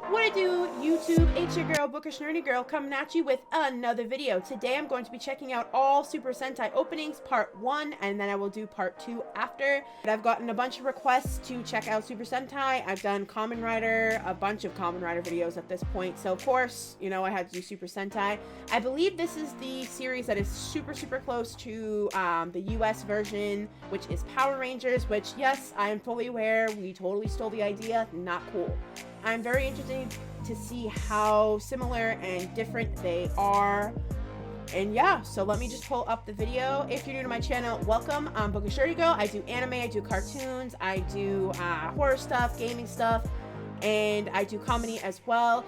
What I do, YouTube, it's your girl, Bookish Nerdy Girl, coming at you with another video. Today I'm going to be checking out all Super Sentai openings, part 1, and then I will do part 2 after. I've gotten a bunch of requests to check out Super Sentai. I've done Kamen Rider, a bunch of Kamen Rider videos at this point, so of course, you know, I had to do Super Sentai. I believe this is the series that is super close to the US version, which is Power Rangers, which, yes, I am fully aware, we totally stole the idea, not cool. I'm very interested to see how similar and different they are. And yeah, so let me just pull up the video. If you're new to my channel, welcome. I'm Bookish Nerdy Girl. I do anime, I do cartoons, I do horror stuff, gaming stuff, and I do comedy as well.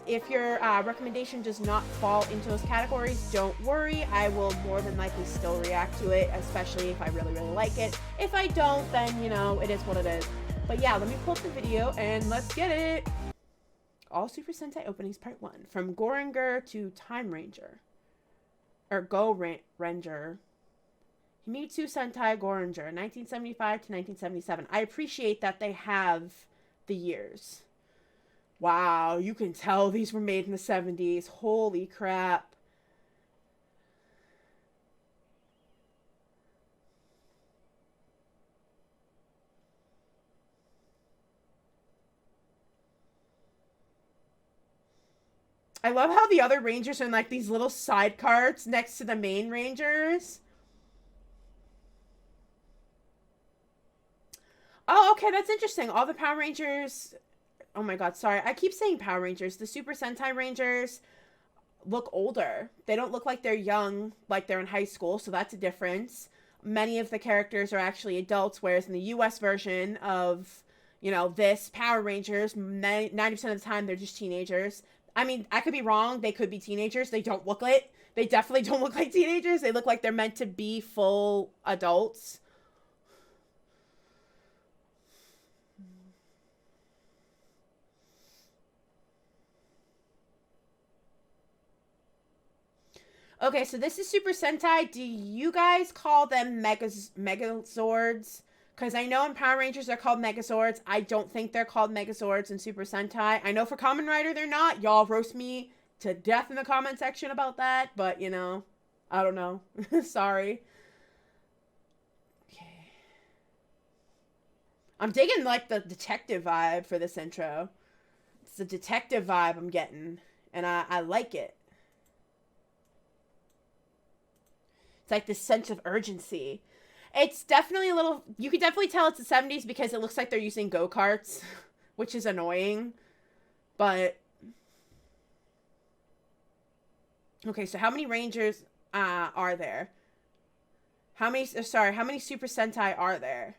If your recommendation does not fall into those categories, don't worry. I will more than likely still react to it, especially if I really like it. If I don't, then, you know, it is what it is. But yeah, let me pull up the video and let's get it. All Super Sentai openings part 1. From Goranger to Time Ranger. Or Ranger. Himitsu Sentai Goranger, 1975 to 1977. I appreciate that they have the years. Wow, you can tell these were made in the 70s. Holy crap. I love how the other Rangers are in like these little side carts next to the main Rangers. Oh, okay, that's interesting. All the Power Rangers... Oh my god, sorry. I keep saying Power Rangers. The Super Sentai Rangers look older. They don't look like they're young, like they're in high school, so that's a difference. Many of the characters are actually adults, whereas in the US version of, you know, this Power Rangers, 90% of the time they're just teenagers. I mean, I could be wrong. They could be teenagers. They don't look like... They definitely don't look like teenagers. They look like they're meant to be full adults. Okay, so this is Super Sentai. Do you guys call them Megazords? Because I know in Power Rangers they're called Megazords. I don't think they're called Megazords in Super Sentai. I know for Kamen Rider they're not. Y'all roast me to death in the comment section about that. But, you know, I don't know. Sorry. Okay. I'm digging, like, the detective vibe for this intro. It's the detective vibe I'm getting. And I like it. It's like this sense of urgency. It's definitely a little... You can definitely tell it's the 70s because it looks like they're using go-karts, which is annoying. But... Okay, so how many Rangers are there? How many... Sorry, how many Super Sentai are there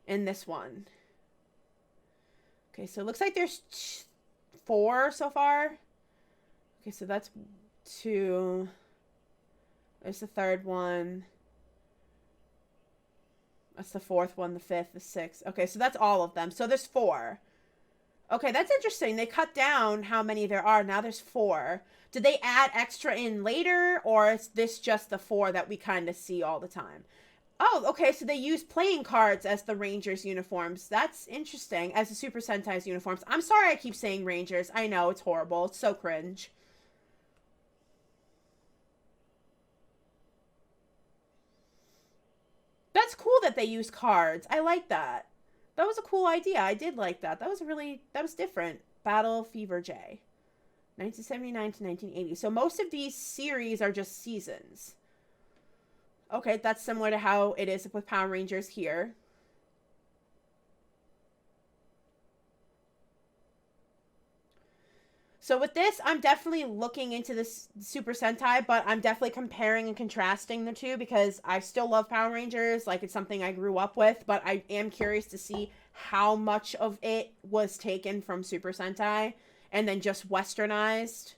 in this one? Okay, so it looks like there's 4 so far. Okay, so that's 2... There's the 3rd one. That's the 4th one, the 5th, the 6th. Okay, so that's all of them. So there's 4. Okay, that's interesting. They cut down how many there are. Now there's 4. Did they add extra in later, or is this just the 4 that we kind of see all the time? Oh, okay, so they use playing cards as the Rangers' uniforms. That's interesting, as the Super Sentai's uniforms. I'm sorry I keep saying Rangers. I know, it's horrible. It's so cringe. That's cool that they use cards. I like that. That was a cool idea. I did like that. That was different. Battle Fever J. 1979 to 1980. So most of these series are just seasons. Okay, that's similar to how it is with Power Rangers here. So with this, I'm definitely looking into this Super Sentai, but I'm definitely comparing and contrasting the two because I still love Power Rangers. Like, it's something I grew up with, but I am curious to see how much of it was taken from Super Sentai and then just westernized.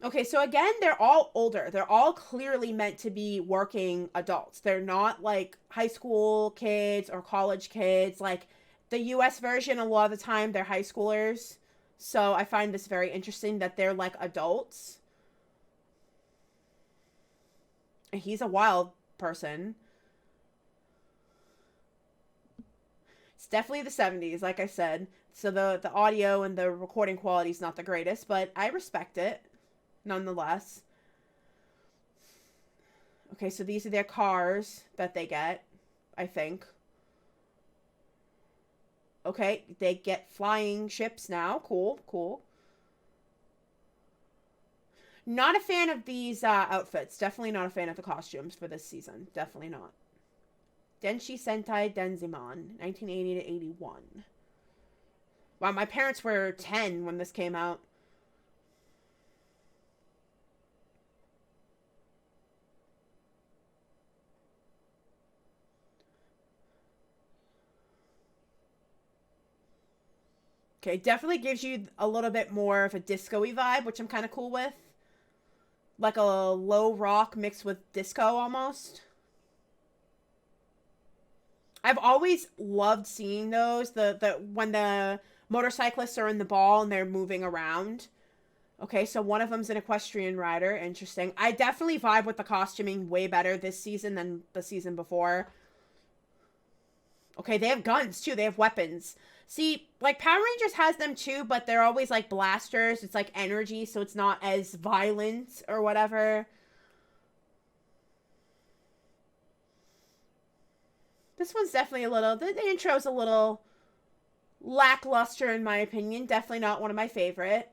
Okay, so again, they're all older. They're all clearly meant to be working adults. They're not like high school kids or college kids. Like the US version, a lot of the time, they're high schoolers. So I find this very interesting that they're like adults. He's a wild person. It's definitely the 70s, like I said. So the audio and the recording quality is not the greatest, but I respect it nonetheless. Okay, so these are their cars that they get, I think. Okay, they get flying ships now. Cool, cool. Not a fan of these outfits. Definitely not a fan of the costumes for this season. Definitely not. Denshi Sentai Denzimon, 1980 to 81. Wow, my parents were 10 when this came out. Okay, definitely gives you a little bit more of a disco-y vibe, which I'm kind of cool with. Like a low rock mixed with disco almost. I've always loved seeing those. The when the motorcyclists are in the ball and they're moving around. Okay, so one of them's an equestrian rider. Interesting. I definitely vibe with the costuming way better this season than the season before. Okay, they have guns too. They have weapons. See, like Power Rangers has them too, but they're always like blasters. It's like energy, so it's not as violent or whatever. This one's definitely a little, the intro's a little lackluster in my opinion. Definitely not one of my favorite.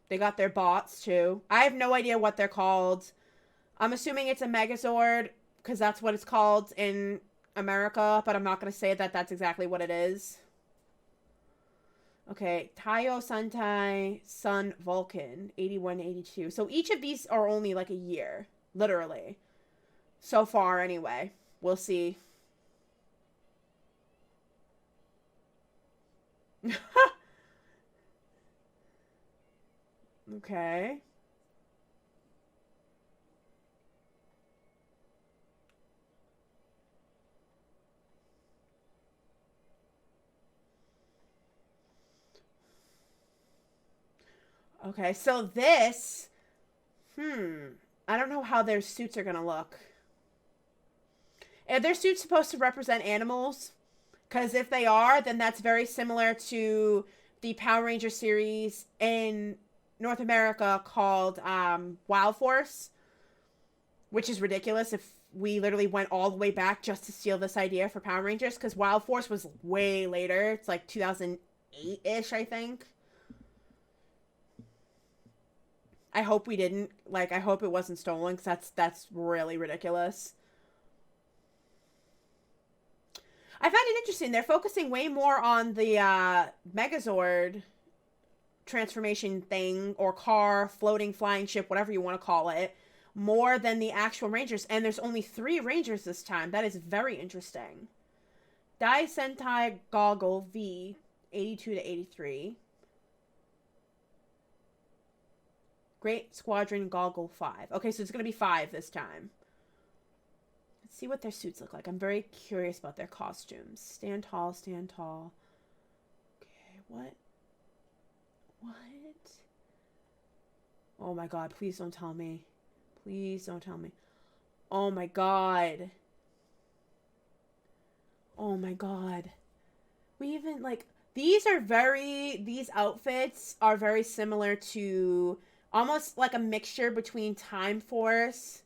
They got their bots too. I have no idea what they're called. I'm assuming it's a Megazord because that's what it's called in America, but I'm not going to say that that's exactly what it is. Okay, Taiyo Sentai Sun Vulcan, 81, 82. So each of these are only like a year, literally. So far, anyway. We'll see. Okay. Okay, so this... I don't know how their suits are gonna look. Are their suits supposed to represent animals? Because if they are, then that's very similar to the Power Ranger series in North America called Wild Force, which is ridiculous if we literally went all the way back just to steal this idea for Power Rangers, because Wild Force was way later. It's like 2008-ish, I think. I hope we didn't. Like, I hope it wasn't stolen, because that's really ridiculous. I find it interesting. They're focusing way more on the Megazord transformation thing, or car, floating, flying ship, whatever you want to call it, more than the actual Rangers. And there's only 3 Rangers this time. That is very interesting. Dai Sentai Goggle V, 82 to 83. Great Squadron Goggle 5. Okay, so it's going to be 5 this time. Let's see what their suits look like. I'm very curious about their costumes. Stand tall, stand tall. Okay, what? What? Oh my god, please don't tell me. Please don't tell me. Oh my god. Oh my god. We even, like, these outfits are very similar to almost like a mixture between Time Force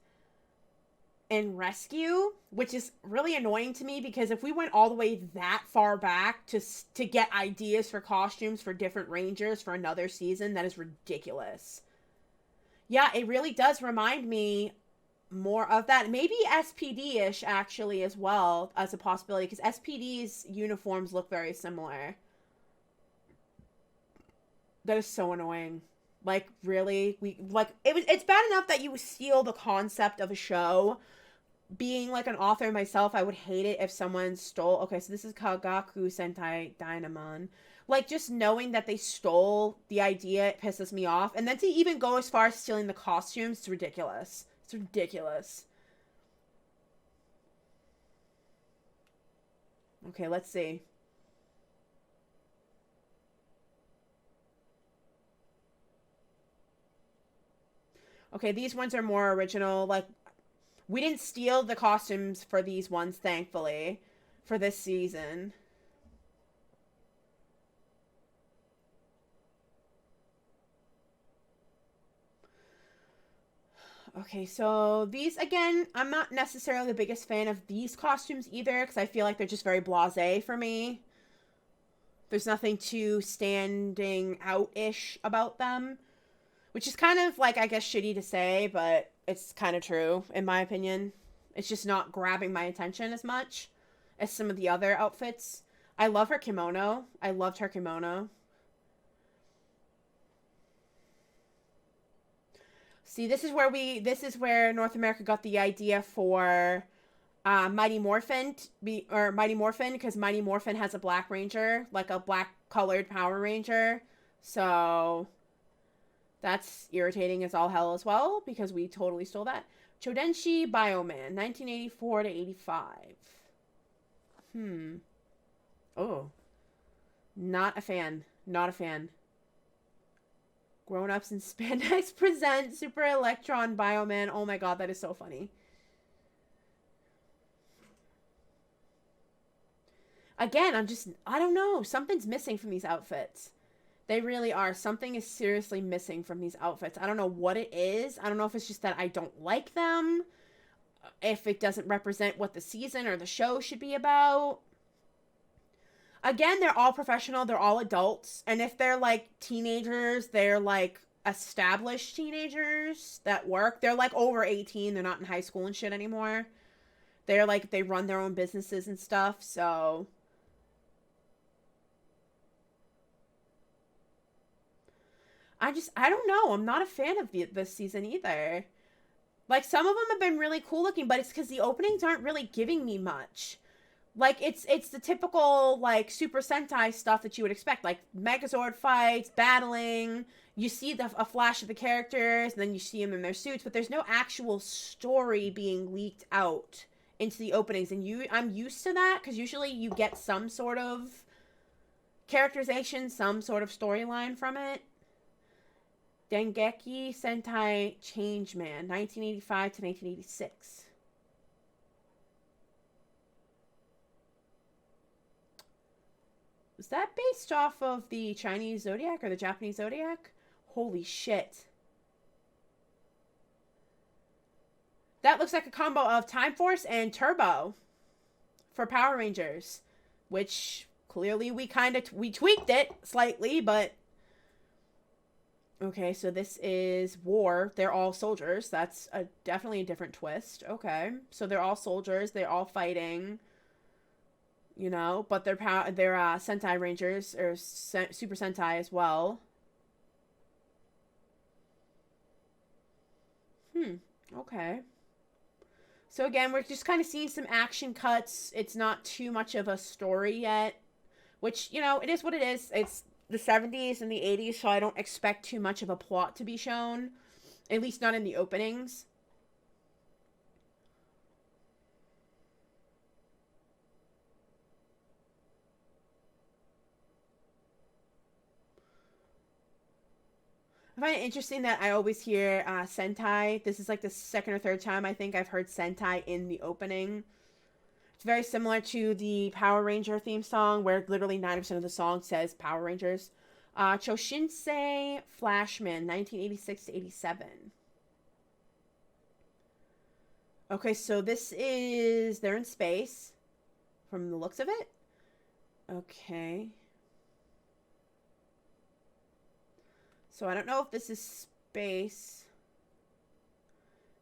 and Rescue, which is really annoying to me because if we went all the way that far back to get ideas for costumes for different Rangers for another season, that is ridiculous. Yeah, it really does remind me more of that. Maybe SPD-ish actually as well as a possibility, because SPD's uniforms look very similar. That is so annoying. Like, really? It's bad enough that you steal the concept of a show. Being like an author myself, I would hate it if someone stole... Okay, so this is Gakushima Sentai Dynamon. Like, just knowing that they stole the idea, it pisses me off. And then to even go as far as stealing the costumes, it's ridiculous. It's ridiculous. Okay, let's see. Okay, these ones are more original. Like, We didn't steal the costumes for these ones, thankfully, for this season. Okay, so these, again, I'm not necessarily the biggest fan of these costumes either, because I feel like they're just very blasé for me. There's nothing too standing out-ish about them, which is kind of, like, I guess shitty to say, but it's kind of true, in my opinion. It's just not grabbing my attention as much as some of the other outfits. I love her kimono. I loved her kimono. See, this is where North America got the idea for Mighty Morphin because Mighty Morphin has a Black Ranger, like a black colored Power Ranger. So that's irritating as all hell as well, because we totally stole that. Chodenshi Bioman, 1984 to 85. Oh. Not a fan. Not a fan. Grown-ups in spandex present Super Electron Bioman. Oh my god, that is so funny. Again, I don't know. Something's missing from these outfits. They really are. Something is seriously missing from these outfits. I don't know what it is. I don't know if it's just that I don't like them. If it doesn't represent what the season or the show should be about. Again, they're all professional. They're all adults. And if they're, like, teenagers, they're, like, established teenagers that work. They're, like, over 18. They're not in high school and shit anymore. They're, like, they run their own businesses and stuff, so... I don't know. I'm not a fan of this season either. Like, some of them have been really cool looking, but it's because the openings aren't really giving me much. Like, it's the typical, like, Super Sentai stuff that you would expect. Like, Megazord fights, battling. You see a flash of the characters, and then you see them in their suits. But there's no actual story being leaked out into the openings. And I'm used to that, because usually you get some sort of characterization, some sort of storyline from it. Dengeki Sentai Changeman, 1985 to 1986. Was that based off of the Chinese Zodiac or the Japanese Zodiac? Holy shit. That looks like a combo of Time Force and Turbo for Power Rangers. Which, clearly we tweaked it slightly, but... Okay, so this is War. They're all soldiers. That's definitely a different twist. Okay, so they're all soldiers. They're all fighting... You know, but they're Sentai Rangers, or Super Sentai as well. Okay. So again, we're just kind of seeing some action cuts. It's not too much of a story yet. Which, you know, it is what it is. It's the 70s and the 80s, so I don't expect too much of a plot to be shown. At least not in the openings. I find it interesting that I always hear Sentai. This is like the second or third time I think I've heard Sentai in the opening. It's very similar to the Power Ranger theme song, where literally 90% of the song says Power Rangers. Choshinsei Flashman, 1986 to 87. Okay, so this is... They're in space, from the looks of it. Okay. So I don't know if this is space.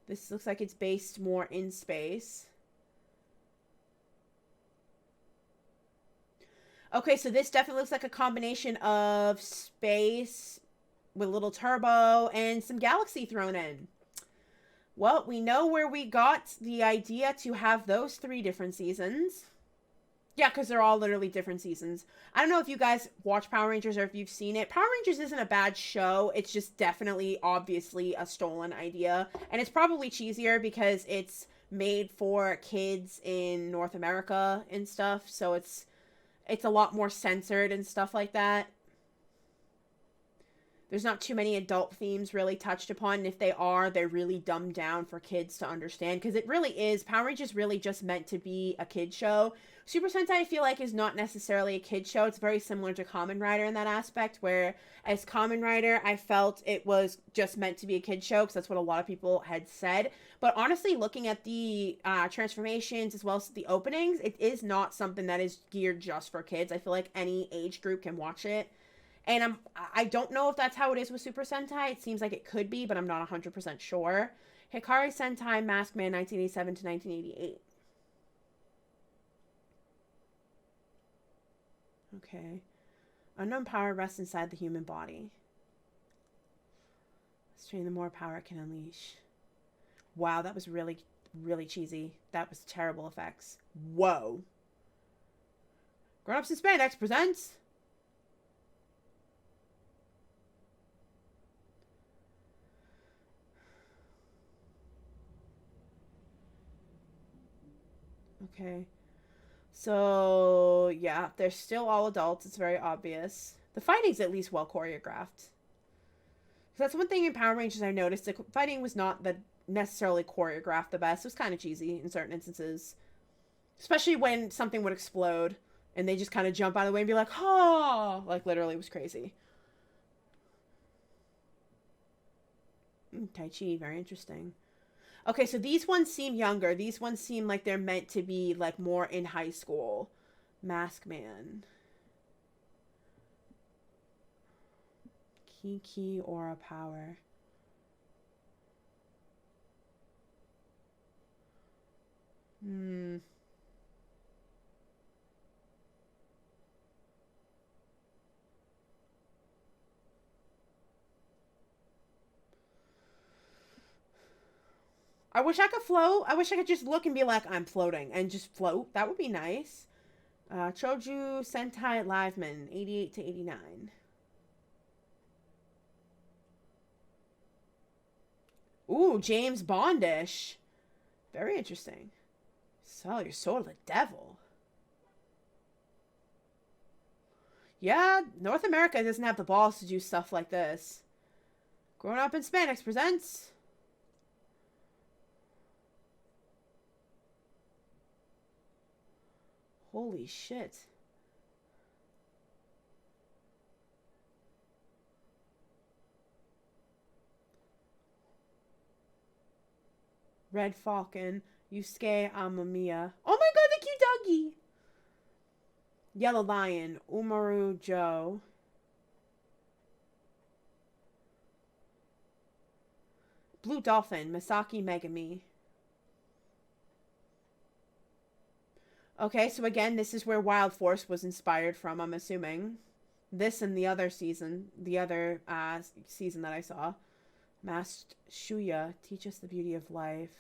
This looks like it's based more in space. Okay, so this definitely looks like a combination of space with a little turbo and some galaxy thrown in. Well, we know where we got the idea to have those 3 different seasons. Yeah, because they're all literally different seasons. I don't know if you guys watch Power Rangers or if you've seen it. Power Rangers isn't a bad show. It's just definitely, obviously, a stolen idea. And it's probably cheesier because it's made for kids in North America and stuff. So it's a lot more censored and stuff like that. There's not too many adult themes really touched upon. And if they are, they're really dumbed down for kids to understand. Because it really is. Power Rangers really just meant to be a kid show. Super Sentai, I feel like, is not necessarily a kid show. It's very similar to Kamen Rider in that aspect, where as Kamen Rider, I felt it was just meant to be a kid show, because that's what a lot of people had said. But honestly, looking at the transformations as well as the openings, it is not something that is geared just for kids. I feel like any age group can watch it. And I don't know if that's how it is with Super Sentai. It seems like it could be, but I'm not 100% sure. Hikari Sentai Masked Man 1987 to 1988. Okay. Unknown power rests inside the human body. Strain the more power it can unleash. Wow, that was really, really cheesy. That was terrible effects. Whoa. Grown Ups in Spandex presents... Okay. So, yeah, they're still all adults. It's very obvious. The fighting's at least well choreographed. That's one thing in Power Rangers I noticed. The fighting was not the necessarily choreographed the best. It was kind of cheesy in certain instances. Especially when something would explode and they just kind of jump out of the way and be like, oh! Like, literally, it was crazy. Tai Chi, very interesting. Okay, so these ones seem younger. These ones seem like they're meant to be, like, more in high school. Mask Man. Ki Aura Power. I wish I could float. I wish I could just look and be like, I'm floating. And just float. That would be nice. Choju Sentai Liveman, 88 to 89. Ooh, James Bondish. Very interesting. Sell your soul to the devil. Yeah, North America doesn't have the balls to do stuff like this. Grown Up in Spandex presents... Holy shit. Red Falcon, Yusuke Amamiya. Oh my god, the cute doggy! Yellow Lion, Umaru Joe. Blue Dolphin, Masaki Megami. Okay, so again, this is where Wild Force was inspired from, I'm assuming. This and the other season, season that I saw. Masked Shuya, teach us the beauty of life.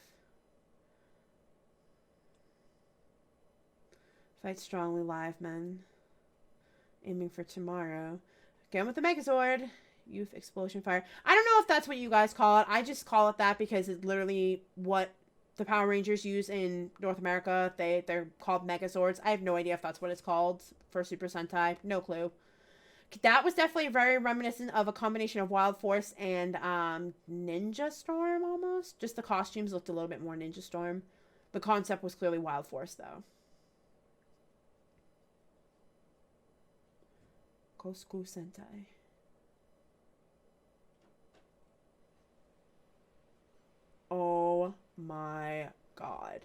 Fight strongly, live men. Aiming for tomorrow. Again with the Megazord. Youth Explosion Fire. I don't know if that's what you guys call it. I just call it that because it's literally what the Power Rangers use in North America. They're called Megazords. I have no idea if that's what it's called for Super Sentai. No clue. That was definitely very reminiscent of a combination of Wild Force and Ninja Storm almost. Just the costumes looked a little bit more Ninja Storm. The concept was clearly Wild Force though. Kosku Sentai. Oh my god.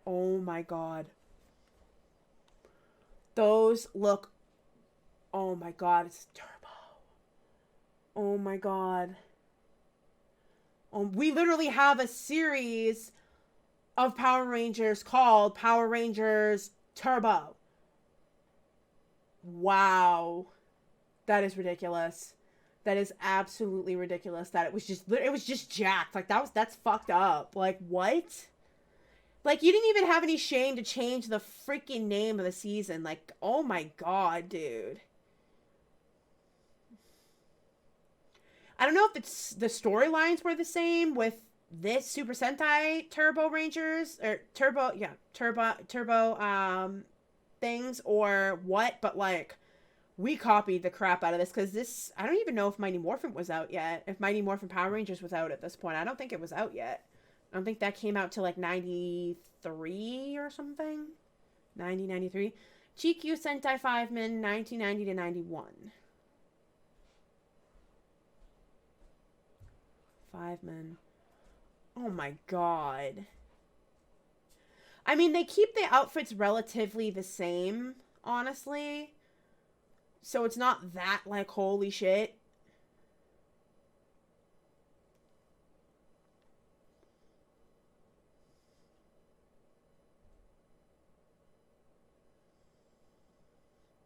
Oh my god. Those look... Oh my god, it's turbo. Oh my god. We literally have a series of Power Rangers called Power Rangers Turbo. Wow. That is ridiculous. That is absolutely ridiculous that it was just jacked. Like, that's fucked up. Like, what? Like, you didn't even have any shame to change the freaking name of the season. Like, oh my god, dude. I don't know if it's the storylines were the same with this Super Sentai Turbo Rangers or Turbo things or what, but like, We copied the crap out of this because this, I don't even know if Mighty Morphin was out yet. If Mighty Morphin Power Rangers was out at this point. I don't think it was out yet. I don't think that came out till like 93 or something. 93. GQ Sentai 5-man, 1990 to 91. 5-man. Oh my god. I mean, they keep the outfits relatively the same, honestly. So it's not that, like, holy shit.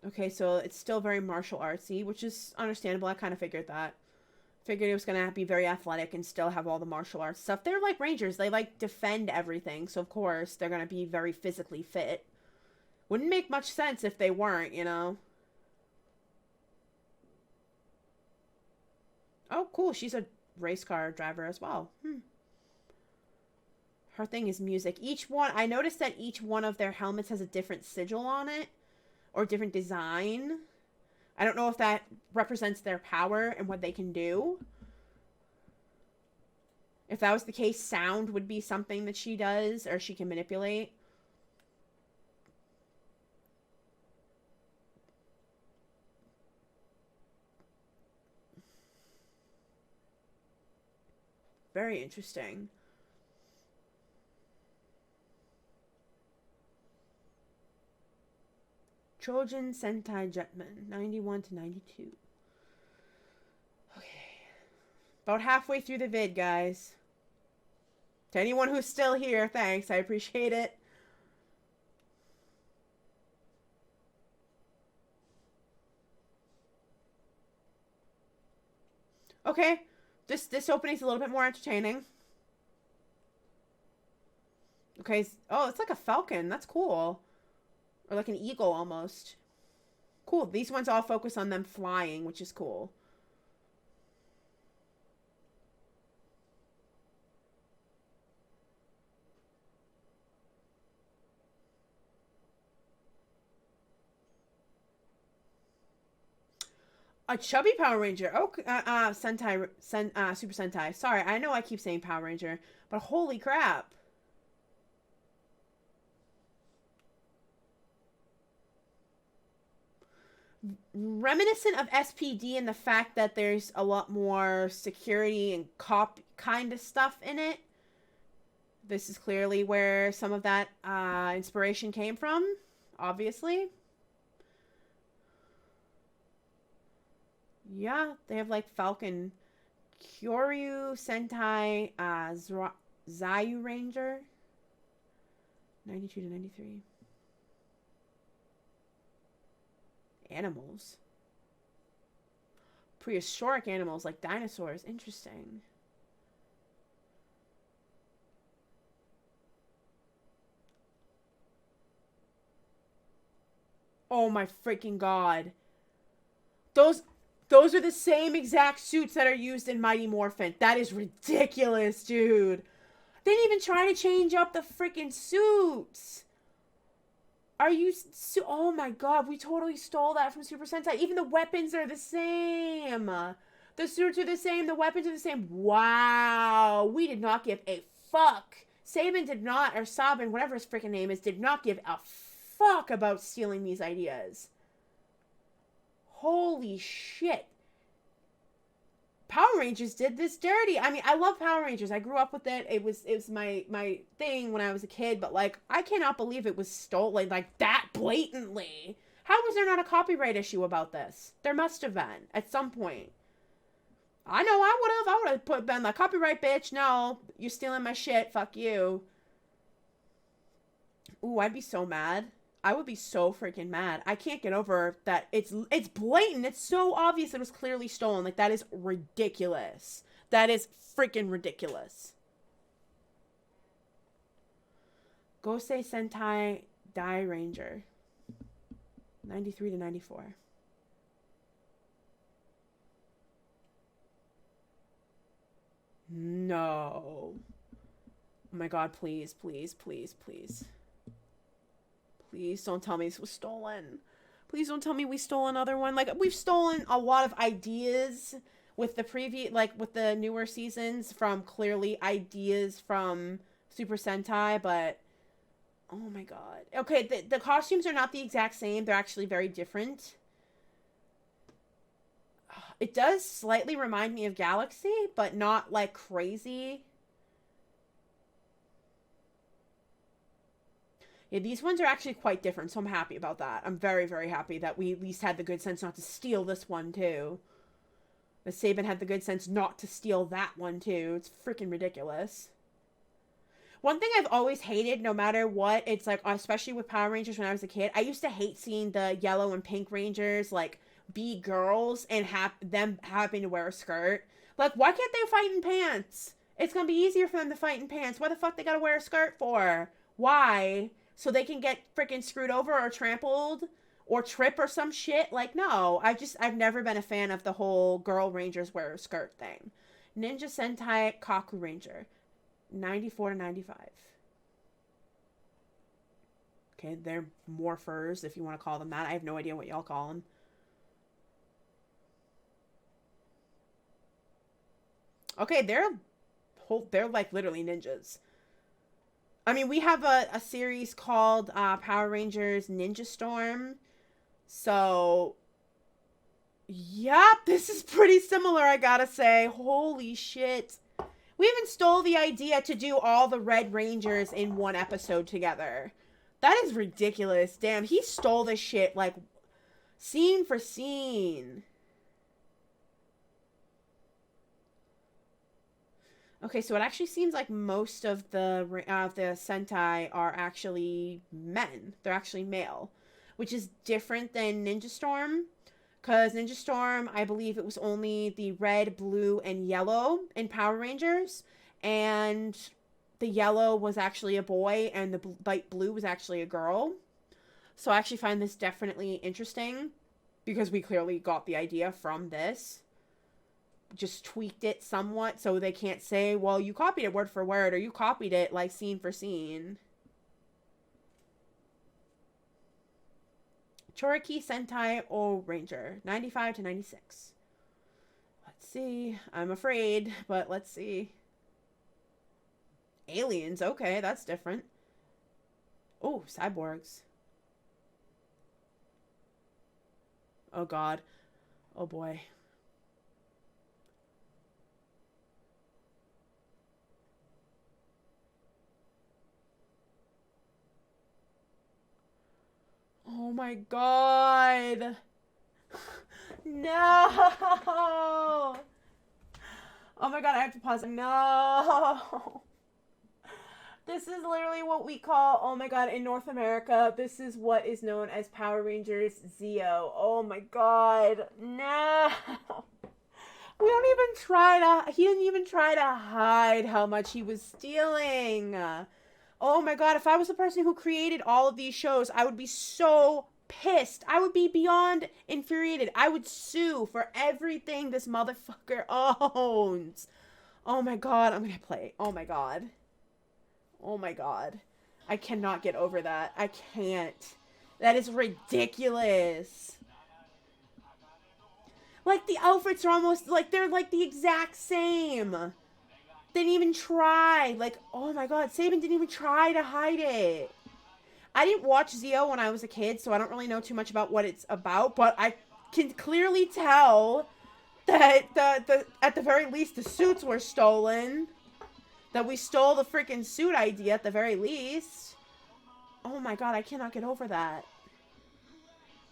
Okay, so it's still very martial artsy, which is understandable. I kind of figured that. Figured it was going to be very athletic and still have all the martial arts stuff. They're like Rangers. They, like, defend everything. So, of course, they're going to be very physically fit. Wouldn't make much sense if they weren't, you know? Oh, cool. She's a race car driver as well. Her thing is music. Each one, I noticed that each one of their helmets has a different sigil on it. Or different design. I don't know if that represents their power and what they can do. If that was the case, sound would be something that she does or she can manipulate. Very interesting. Chodenshi Sentai Jetman, 91 to 92. Okay. About halfway through the vid, guys. To anyone who's still here, thanks. I appreciate it. Okay. This opening's a little bit more entertaining. Okay. Oh, it's like a falcon. That's cool. Or like an eagle almost. Cool. These ones all focus on them flying, which is cool. A chubby Power Ranger. Oh, Sentai, Super Sentai. Sorry, I know I keep saying Power Ranger, but holy crap. Reminiscent of SPD in the fact that there's a lot more security and cop kind of stuff in it. This is clearly where some of that inspiration came from, obviously. Yeah, they have like Falcon, Kyoryu Sentai, Zayu Ranger, 92 to 93. Animals. Prehistoric animals like dinosaurs. Interesting. Oh my freaking god. Those are the same exact suits that are used in Mighty Morphin. That is ridiculous, dude. They didn't even try to change up the freaking suits. Are you... Oh my god, we totally stole that from Super Sentai. Even the weapons are the same. The suits are the same. The weapons are the same. Wow. We did not give a fuck. Saban did not, or Sabin, whatever his freaking name is, did not give a fuck about stealing these ideas. Holy shit. Power Rangers did this dirty. I mean, I love Power Rangers. I grew up with it. It was my thing when I was a kid, but like I cannot believe it was stolen like that blatantly. How was there not a copyright issue about this? There must have been at some point. I know I would have been like copyright bitch. No, you're stealing my shit. Fuck you. Ooh, I'd be so mad. I would be so freaking mad. I can't get over that. It's blatant. It's so obvious it was clearly stolen. Like, that is ridiculous. That is freaking ridiculous. Gosei Sentai Dai Ranger. 93 to 94. No. Oh my god, please, please, please, please. Please don't tell me this was stolen. Please don't tell me we stole another one. Like, we've stolen a lot of ideas with the with the newer seasons from clearly ideas from Super Sentai, but oh my god. Okay, the costumes are not the exact same. They're actually very different. It does slightly remind me of Galaxy, but not like crazy. Yeah, these ones are actually quite different, so I'm happy about that. I'm very, very happy that we at least had the good sense not to steal this one, too. That Saban had the good sense not to steal that one, too. It's freaking ridiculous. One thing I've always hated, no matter what, it's like, especially with Power Rangers when I was a kid, I used to hate seeing the yellow and pink Rangers, like, be girls and them having to wear a skirt. Like, why can't they fight in pants? It's gonna be easier for them to fight in pants. Why the fuck they gotta wear a skirt for? Why? So they can get freaking screwed over or trampled or trip or some shit? Like, no. I've never been a fan of the whole girl Rangers wear a skirt thing. Ninja Sentai Kaku Ranger. 94 to 95. Okay, they're morphers, if you want to call them that. I have no idea what y'all call them. Okay, they're like literally ninjas. I mean, we have a series called Power Rangers Ninja Storm. So, yep, this is pretty similar, I gotta say. Holy shit. We even stole the idea to do all the Red Rangers in one episode together. That is ridiculous. Damn, he stole this shit, like, scene for scene. Okay, so it actually seems like most of the Sentai are actually men. They're actually male, which is different than Ninja Storm. Because Ninja Storm, I believe it was only the red, blue, and yellow in Power Rangers. And the yellow was actually a boy, and the light blue was actually a girl. So I actually find this definitely interesting. Because we clearly got the idea from this. Just tweaked it somewhat so they can't say, well, you copied it word for word, or you copied it, like, scene for scene. Chodenshi Sentai O Ranger, 95 to 96. Let's see. I'm afraid, but let's see. Aliens, okay, that's different. Oh, cyborgs. Oh, God. Oh, boy. Oh my god. No. Oh my god, I have to pause. No. This is literally what we call, oh my god, in North America, this is what is known as Power Rangers Zeo. Oh my god. No. We don't even try to, he didn't even try to hide how much he was stealing. Oh my god, if I was the person who created all of these shows, I would be so pissed. I would be beyond infuriated. I would sue for everything this motherfucker owns. Oh my god, I'm gonna play. Oh my god. Oh my god. I cannot get over that. I can't. That is ridiculous. Like, the outfits are almost, like, they're, like, the exact same. They didn't even try. Like, oh my god, Saban didn't even try to hide it. I didn't watch Zeo when I was a kid, so I don't really know too much about what it's about, but I can clearly tell that at the very least the suits were stolen. That we stole the freaking suit idea at the very least. Oh my god, I cannot get over that.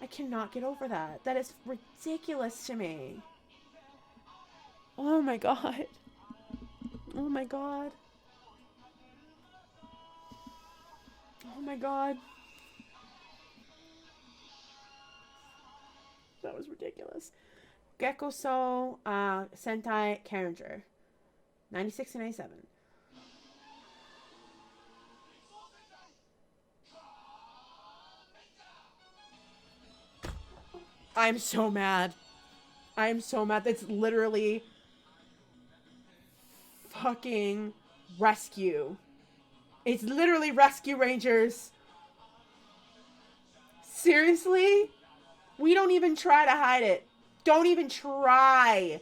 I cannot get over that. That is ridiculous to me. Oh my god. Oh my god. Oh my god. That was ridiculous. Gakushima Sentai Ranger. 96 to 97. I'm so mad. I'm so mad. That's literally fucking rescue. It's literally Rescue Rangers. Seriously? We don't even try to hide it. Don't even try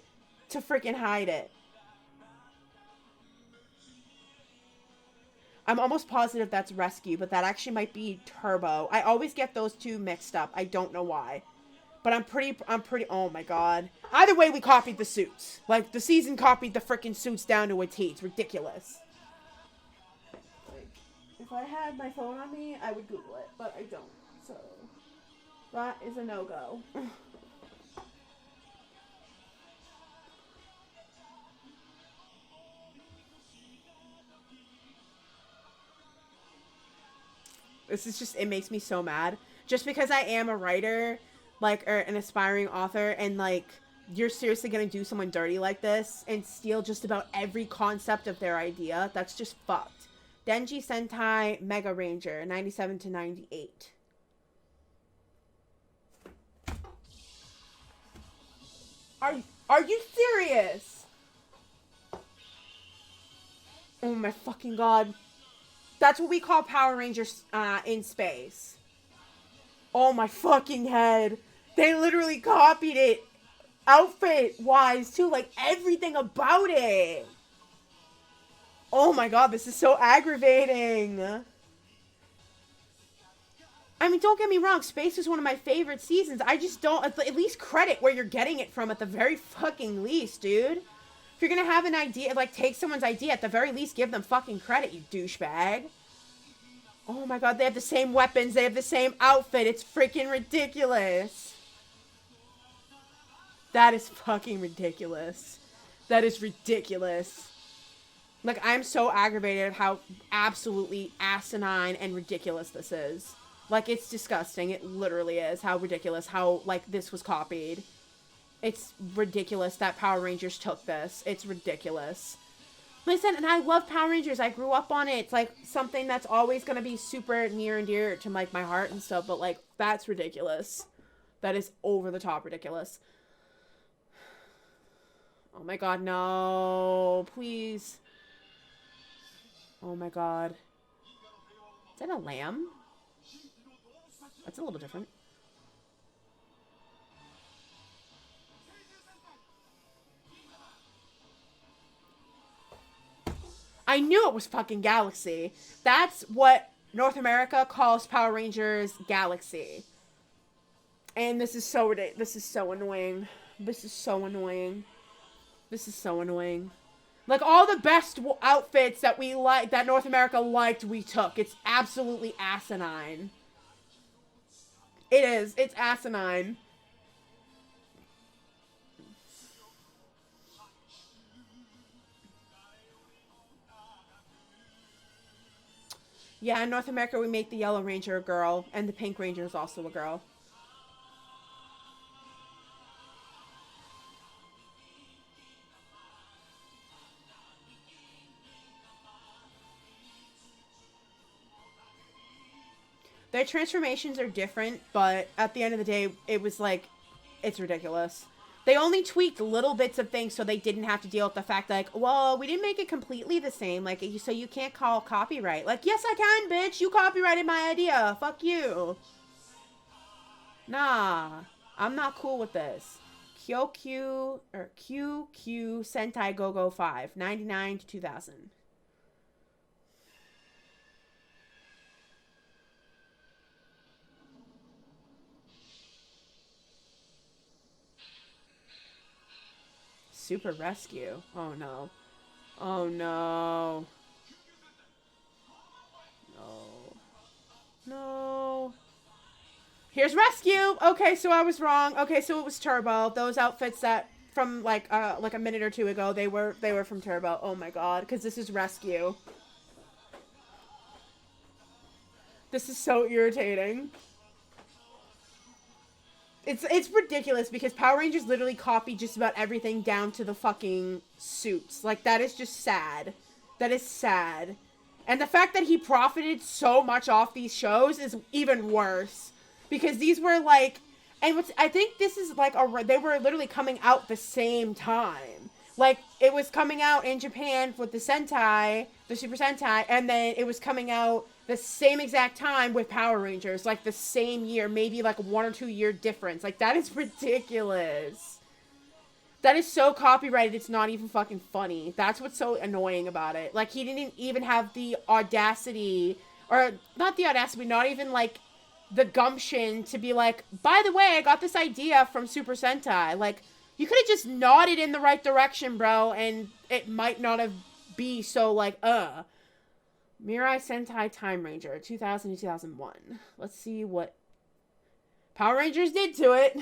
to freaking hide it. I'm almost positive that's Rescue, but that actually might be Turbo. I always get those two mixed up. I don't know why. But I'm pretty, oh my god. Either way, we copied the suits. Like, the season copied the freaking suits down to a T. It's ridiculous. Like, if I had my phone on me, I would Google it, but I don't. So, that is a no-go. This is just, it makes me so mad. Just because I am a writer, like, or an aspiring author, and, like, you're seriously gonna do someone dirty like this and steal just about every concept of their idea? That's just fucked. Dengeki Sentai Mega Ranger, 97 to 98. Are you serious? Oh my fucking god. That's what we call Power Rangers in space. Oh my fucking head. They literally copied it outfit-wise too. Like, everything about it. Oh my god, this is so aggravating. I mean, don't get me wrong. Space is one of my favorite seasons. I just don't, at least credit where you're getting it from at the very fucking least, dude. If you're gonna have an idea, like, take someone's idea, at the very least, give them fucking credit, you douchebag. Oh my god, they have the same weapons, they have the same outfit, it's freaking ridiculous. That is fucking ridiculous. That is ridiculous. Like, I'm so aggravated at how absolutely asinine and ridiculous this is. Like, it's disgusting, it literally is, how ridiculous, how, like, this was copied. It's ridiculous that Power Rangers took this. It's ridiculous. Listen, and I love Power Rangers. I grew up on it. It's, like, something that's always going to be super near and dear to, like, my heart and stuff. But, like, that's ridiculous. That is over the top ridiculous. Oh, my God. No. Please. Oh, my God. Is that a lamb? That's a little different. I knew it was fucking Galaxy. That's what North America calls Power Rangers Galaxy. And this is so ridiculous. This is so annoying. This is so annoying. This is so annoying. Like, all the best outfits that we like, that North America liked, we took. It's absolutely asinine. It is. It's asinine. Yeah, in North America, we make the Yellow Ranger a girl, and the Pink Ranger is also a girl. Their transformations are different, but at the end of the day, it was like, it's ridiculous. They only tweaked little bits of things so they didn't have to deal with the fact that, like, well, we didn't make it completely the same, like, so you can't call copyright. Like, yes, I can, bitch. You copyrighted my idea. Fuck you. Nah, I'm not cool with this. QQ Sentai Go-Go 5, 99 to 2000. Super Rescue. Oh no. Oh no. No. No. Here's Rescue! Okay, so I was wrong. Okay, so it was Turbo. Those outfits that from like a minute or two ago, they were from Turbo. Oh my god, because this is Rescue. This is so irritating. It's ridiculous because Power Rangers literally copied just about everything down to the fucking suits. Like, that is just sad. That is sad. And the fact that he profited so much off these shows is even worse. Because these were like, and I think this is like, they were literally coming out the same time. Like, it was coming out in Japan with the Sentai, the Super Sentai, and then it was coming out the same exact time with Power Rangers, like the same year, maybe like 1 or 2 year difference. Like, that is ridiculous. That is so copyrighted, it's not even fucking funny. That's what's so annoying about it. Like, he didn't even have the audacity, or not the audacity, not even like the gumption to be like, by the way, I got this idea from Super Sentai. Like, you could have just nodded in the right direction, bro, and it might not have be so like, Mirai Sentai Time Ranger, 2000 to 2001. Let's see what Power Rangers did to it.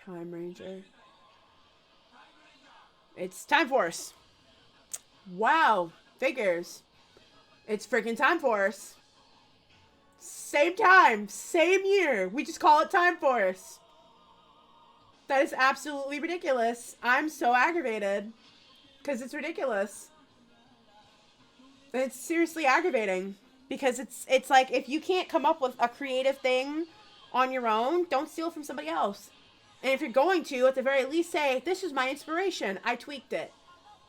Time Ranger. It's Time Force. Wow. Figures. It's freaking Time Force. Same time. Same year. We just call it Time Force. That is absolutely ridiculous. I'm so aggravated. Because it's ridiculous. It's seriously aggravating. Because it's like, if you can't come up with a creative thing on your own, don't steal from somebody else. And if you're going to, at the very least say, this was my inspiration. I tweaked it.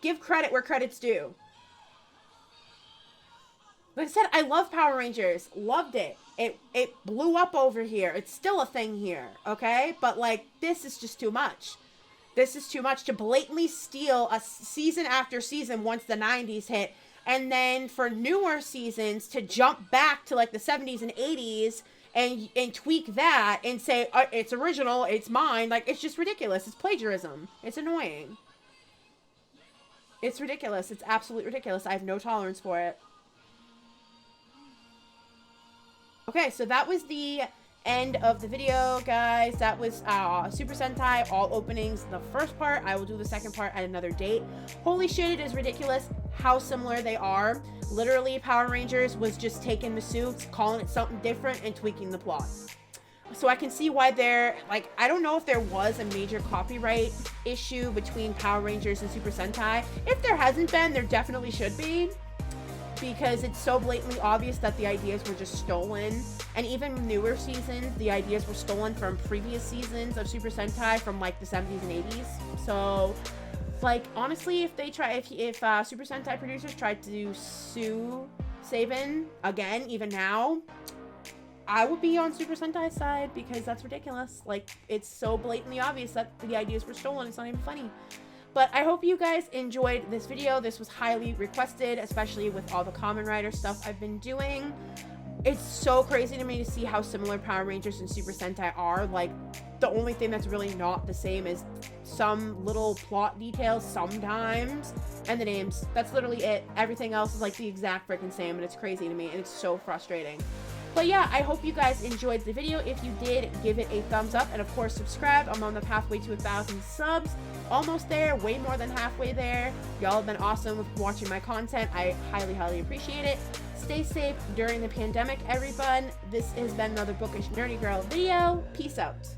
Give credit where credit's due. Like I said, I love Power Rangers. Loved it. It blew up over here. It's still a thing here, okay? But, like, this is just too much. This is too much to blatantly steal a season after season once the 90s hit. And then for newer seasons to jump back to, like, the 70s and 80s and tweak that and say, it's original, it's mine. Like, it's just ridiculous. It's plagiarism. It's annoying. It's ridiculous. It's absolutely ridiculous. I have no tolerance for it. Okay, so that was the end of the video, guys. That was Super Sentai, all openings, the first part. I will do the second part at another date. Holy shit, it is ridiculous how similar they are. Literally, Power Rangers was just taking the suits, calling it something different, and tweaking the plot. So I can see why they're, like, I don't know if there was a major copyright issue between Power Rangers and Super Sentai. If there hasn't been, there definitely should be. Because it's so blatantly obvious that the ideas were just stolen. And even newer seasons, the ideas were stolen from previous seasons of Super Sentai from, like, the 70s and 80s. So, like, honestly, if they try, if Super Sentai producers tried to sue Saban again, even now, I would be on Super Sentai's side because that's ridiculous. Like, it's so blatantly obvious that the ideas were stolen. It's not even funny. But I hope you guys enjoyed this video. This was highly requested, especially with all the Kamen Rider stuff I've been doing. It's so crazy to me to see how similar Power Rangers and Super Sentai are. Like, the only thing that's really not the same is some little plot details sometimes, and the names. That's literally it. Everything else is like the exact freaking same, and it's crazy to me, and it's so frustrating. But yeah, I hope you guys enjoyed the video. If you did, give it a thumbs up, and of course subscribe. I'm on the pathway to 1,000 subs. Almost there, way more than halfway there. Y'all have been awesome with watching my content. I highly, highly appreciate it. Stay safe during the pandemic, everyone. This has been another Bookish Nerdy Girl video. Peace out.